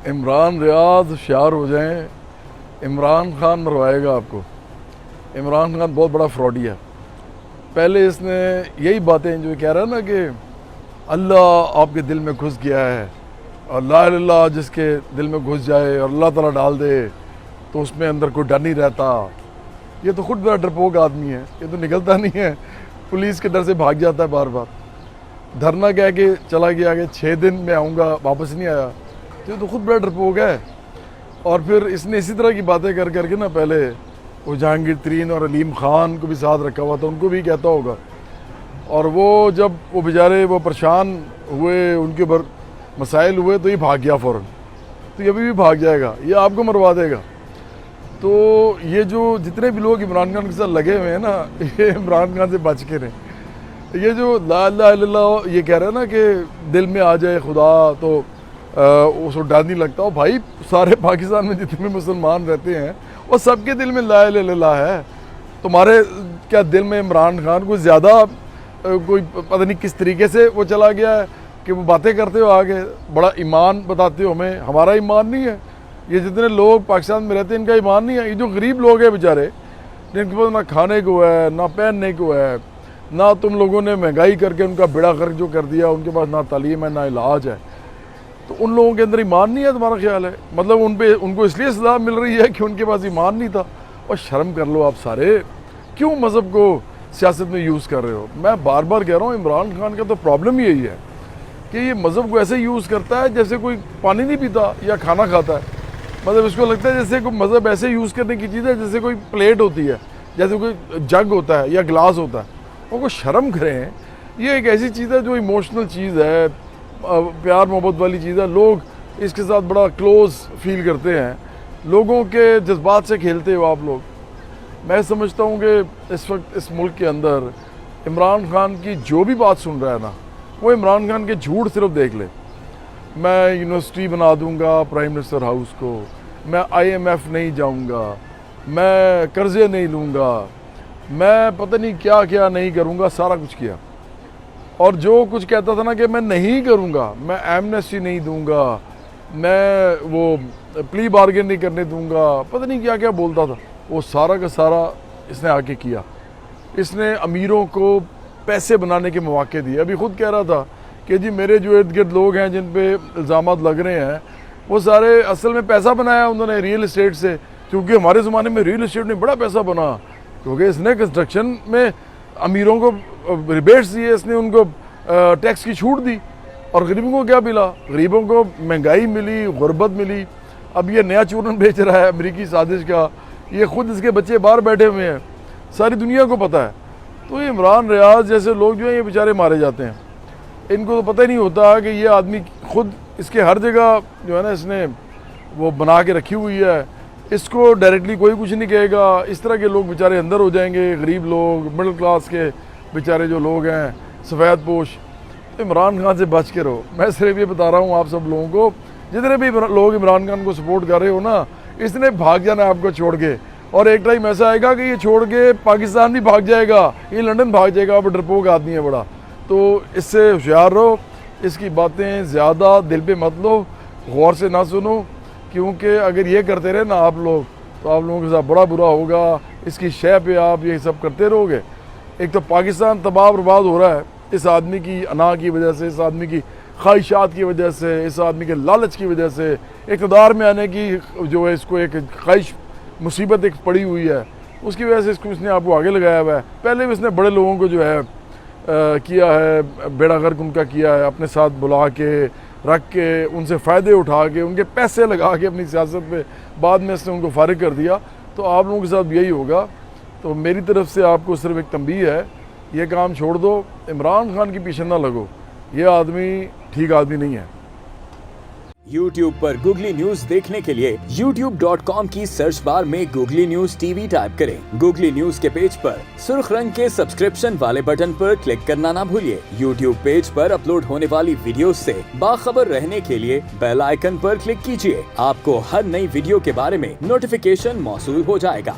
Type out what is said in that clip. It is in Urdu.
عمران ریاض ہوشیار ہو جائیں، عمران خان مروائے گا آپ کو۔ عمران خان بہت بڑا فراڈی ہے۔ پہلے اس نے یہی باتیں جو کہہ رہا ہے نا کہ اللہ آپ کے دل میں گھس گیا ہے، اور لا الہ الا اللہ جس کے دل میں گھس جائے اور اللہ تعالیٰ ڈال دے تو اس میں اندر کوئی ڈر نہیں رہتا۔ یہ تو خود بڑا ڈرپوک آدمی ہے، یہ تو نکلتا نہیں ہے، پولیس کے ڈر سے بھاگ جاتا ہے بار بار۔ دھرنا کہہ کے چلا گیا کہ 6 دن میں آؤں گا، واپس نہیں آیا، تو یہ تو خود بڑا ڈرپوک ہے۔ اور پھر اس نے اسی طرح کی باتیں کر کر کے نا پہلے وہ جہانگیر ترین اور علیم خان کو بھی ساتھ رکھا ہوا تھا، ان کو بھی کہتا ہوگا، اور وہ جب وہ بیچارے وہ پریشان ہوئے، ان کے اوپر مسائل ہوئے تو یہ بھاگ گیا فوراً۔ تو یہ ابھی بھی بھاگ جائے گا، یہ آپ کو مروا دے گا۔ تو یہ جو جتنے بھی لوگ عمران خان کے ساتھ لگے ہوئے ہیں نا، یہ عمران خان سے بچ کے رہیں۔ یہ جو لا الہ الا اللہ یہ کہہ رہا ہے نا کہ دل میں آ جائے خدا تو اس کو ڈر نہیں لگتا، اور بھائی سارے پاکستان میں جتنے بھی مسلمان رہتے ہیں وہ سب کے دل میں لا الہ الا اللہ ہے۔ تمہارے کیا دل میں عمران خان کو زیادہ کوئی پتہ نہیں کس طریقے سے وہ چلا گیا ہے کہ وہ باتیں کرتے ہو آگے، بڑا ایمان بتاتے ہو ہمیں، ہمارا ایمان نہیں ہے۔ یہ جتنے لوگ پاکستان میں رہتے ہیں ان کا ایمان نہیں ہے۔ یہ جو غریب لوگ ہیں بیچارے، جن کے پاس نہ کھانے کو ہے نہ پہننے کو ہے، نہ تم لوگوں نے مہنگائی کر کے ان کا بیڑا غرق جو کر دیا، ان کے پاس نہ تعلیم ہے نہ علاج ہے، تو ان لوگوں کے اندر ایمان نہیں ہے، تمہارا خیال ہے؟ مطلب ان کو اس لیے سزا مل رہی ہے کہ ان کے پاس ایمان نہیں تھا۔ اور شرم کر لو آپ سارے، کیوں مذہب کو سیاست میں یوز کر رہے ہو؟ میں بار بار کہہ رہا ہوں عمران خان کا تو پرابلم یہی ہے کہ یہ مذہب کو ایسے یوز کرتا ہے جیسے کوئی پانی نہیں پیتا یا کھانا کھاتا ہے۔ مطلب اس کو لگتا ہے جیسے کوئی مذہب ایسے یوز کرنے کی چیز ہے جیسے کوئی پلیٹ ہوتی ہے، جیسے کوئی جگ ہوتا ہے یا گلاس ہوتا ہے۔ وہ کو شرم کریں، یہ ایک ایسی چیز ہے جو ایموشنل چیز ہے، پیار محبت والی چیز ہے، لوگ اس کے ساتھ بڑا کلوز فیل کرتے ہیں، لوگوں کے جذبات سے کھیلتے ہو آپ لوگ۔ میں سمجھتا ہوں کہ اس وقت اس ملک کے اندر عمران خان کی جو بھی بات سن رہا ہے نا، وہ عمران خان کے جھوٹ صرف دیکھ لے۔ میں یونیورسٹی بنا دوں گا پرائم منسٹر ہاؤس کو، میں IMF نہیں جاؤں گا، میں قرضے نہیں لوں گا، میں پتہ نہیں کیا کیا نہیں کروں گا، سارا کچھ کیا۔ اور جو کچھ کہتا تھا نا کہ میں نہیں کروں گا، میں ایمنیسٹی نہیں دوں گا، میں وہ پلی بارگین نہیں کرنے دوں گا، پتہ نہیں کیا کیا بولتا تھا، وہ سارا کا سارا اس نے آ کے کیا۔ اس نے امیروں کو پیسے بنانے کے مواقع دیے۔ ابھی خود کہہ رہا تھا کہ جی میرے جو ارد گرد لوگ ہیں جن پہ الزامات لگ رہے ہیں، وہ سارے اصل میں پیسہ بنایا انہوں نے ریئل اسٹیٹ سے، کیونکہ ہمارے زمانے میں ریئل اسٹیٹ نے بڑا پیسہ بنا، کیونکہ اس نے کنسٹرکشن میں امیروں کو ریبیٹس دیے، اس نے ان کو ٹیکس کی چھوٹ دی، اور غریبوں کو کیا ملا؟ غریبوں کو مہنگائی ملی، غربت ملی۔ اب یہ نیا چورن بیچ رہا ہے امریکی سازش کا، یہ خود اس کے بچے باہر بیٹھے ہوئے ہیں، ساری دنیا کو پتہ ہے۔ تو یہ عمران ریاض جیسے لوگ جو ہیں یہ بیچارے مارے جاتے ہیں، ان کو تو پتہ ہی نہیں ہوتا کہ یہ آدمی خود اس کے ہر جگہ جو ہے نا اس نے وہ بنا کے رکھی ہوئی ہے، اس کو ڈائریکٹلی کوئی کچھ نہیں کہے گا، اس طرح کے لوگ بیچارے اندر ہو جائیں گے، غریب لوگ، مڈل کلاس کے بیچارے جو لوگ ہیں، سفید پوش۔ عمران خان سے بچ کے رہو۔ میں صرف یہ بتا رہا ہوں آپ سب لوگوں کو، جتنے بھی لوگ عمران خان کو سپورٹ کر رہے ہو نا، اس نے بھاگ جانا ہے آپ کو چھوڑ کے، اور ایک ٹائم ایسا آئے گا کہ یہ چھوڑ کے پاکستان بھی بھاگ جائے گا، یہ لنڈن بھاگ جائے گا، اب ڈرپوک آدمی ہے بڑا۔ تو اس سے ہوشیار رہو، اس کی باتیں زیادہ دل پہ مت لو، غور سے نہ سنو، کیونکہ اگر یہ کرتے رہے نا آپ لوگ تو آپ لوگوں کے ساتھ بڑا برا ہوگا۔ اس کی شے پہ آپ یہ سب کرتے رہو گے، ایک تو پاکستان تباہ برباد ہو رہا ہے اس آدمی کی انا کی وجہ سے، اس آدمی کی خواہشات کی وجہ سے، اس آدمی کے لالچ کی وجہ سے، اقتدار میں آنے کی جو ہے اس کو ایک خواہش مصیبت ایک پڑی ہوئی ہے، اس کی وجہ سے اس نے آپ کو آگے لگایا ہوا ہے۔ پہلے بھی اس نے بڑے لوگوں کو جو ہے کیا ہے، بیڑا غرق ان کا کیا ہے، اپنے ساتھ بلا کے رکھ کے ان سے فائدے اٹھا کے ان کے پیسے لگا کے اپنی سیاست پہ، بعد میں اس نے ان کو فارغ کر دیا۔ تو آپ لوگوں کے ساتھ بھی یہی ہوگا۔ تو میری طرف سے آپ کو صرف ایک تنبیہ ہے، یہ کام چھوڑ دو، عمران خان کے پیچھے نہ لگو، یہ آدمی ٹھیک آدمی نہیں ہے۔ YouTube پر گوگلی نیوز دیکھنے کے لیے youtube.com کی سرچ بار میں گوگلی نیوز TV ٹائپ کریں۔ گوگلی نیوز کے پیج پر سرخ رنگ کے سبسکرپشن والے بٹن پر کلک کرنا نہ بھولیے۔ YouTube پیج پر اپلوڈ ہونے والی ویڈیوز سے باخبر رہنے کے لیے بیل آئیکن پر کلک کیجیے۔ آپ کو ہر نئی ویڈیو کے بارے میں نوٹیفیکیشن موصول ہو جائے گا۔